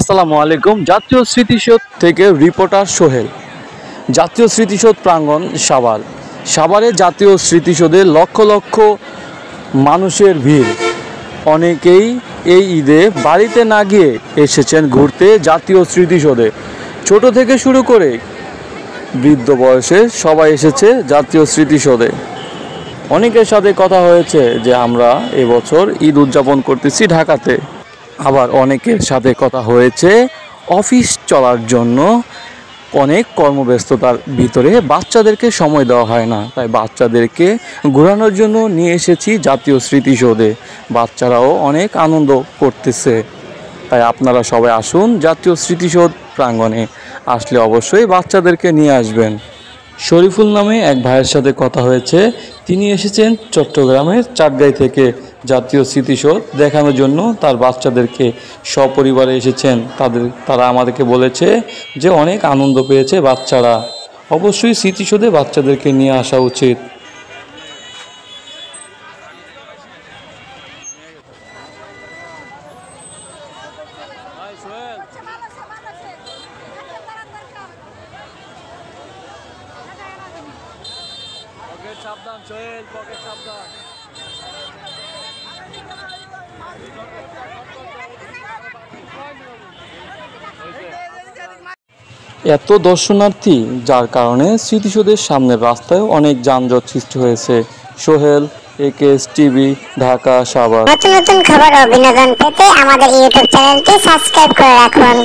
আসসালামু আলাইকুম। জাতীয় স্মৃতিসৌধ থেকে রিপোর্টার সোহেল। জাতীয় স্মৃতিসৌধ প্রাঙ্গণ সাভারে জাতীয় স্মৃতিসৌধে লক্ষ লক্ষ মানুষের ভিড়। অনেকেই এই ঈদে বাড়িতে না গিয়ে এসেছেন ঘুরতে জাতীয় স্মৃতিসৌধে। ছোট থেকে শুরু করে বৃদ্ধ বয়সে সবাই এসেছে জাতীয় স্মৃতিসৌধে। অনেকের সাথে কথা হয়েছে যে আমরা এবছর ঈদ উদযাপন করতেছি ঢাকাতে। আবার অনেকের সাথে কথা হয়েছে অফিস চলার জন্য অনেক কর্মব্যস্ততার ভিতরে বাচ্চাদেরকে সময় দেওয়া হয় না, তাই বাচ্চাদেরকে ঘোরানোর জন্য নিয়ে এসেছি জাতীয় স্মৃতিসৌধে। বাচ্চারাও অনেক আনন্দ করতেছে, তাই আপনারা সবাই আসুন জাতীয় স্মৃতিসৌধ প্রাঙ্গণে। আসলে অবশ্যই বাচ্চাদেরকে নিয়ে আসবেন। শরীফুল নামে এক ভাইয়ের সাথে কথা হয়েছে। তিনি এসেছেন চট্টগ্রামের চাটগাঁই থেকে জাতীয় স্মৃতিসৌধ দেখানোর জন্য। তার বাচ্চাদেরকে সপরিবারে এসেছেন। তারা আমাদেরকে বলেছে যে অনেক আনন্দ পেয়েছে বাচ্চারা। অবশ্যই স্মৃতিসৌধে বাচ্চাদেরকে নিয়ে আসা উচিত। সাবধান সোহেল, পকেট সাবধান। এত দর্শনার্থী, যার কারণে স্মৃতিসৌধের সামনের রাস্তায় অনেক যানজট সৃষ্টি হয়েছে। Sohel, AKS TV, Dhaka, Savar. নতুন নতুন খবর ও বিনোদন পেতে আমাদের ইউটিউব চ্যানেলটি সাবস্ক্রাইব করে রাখুন।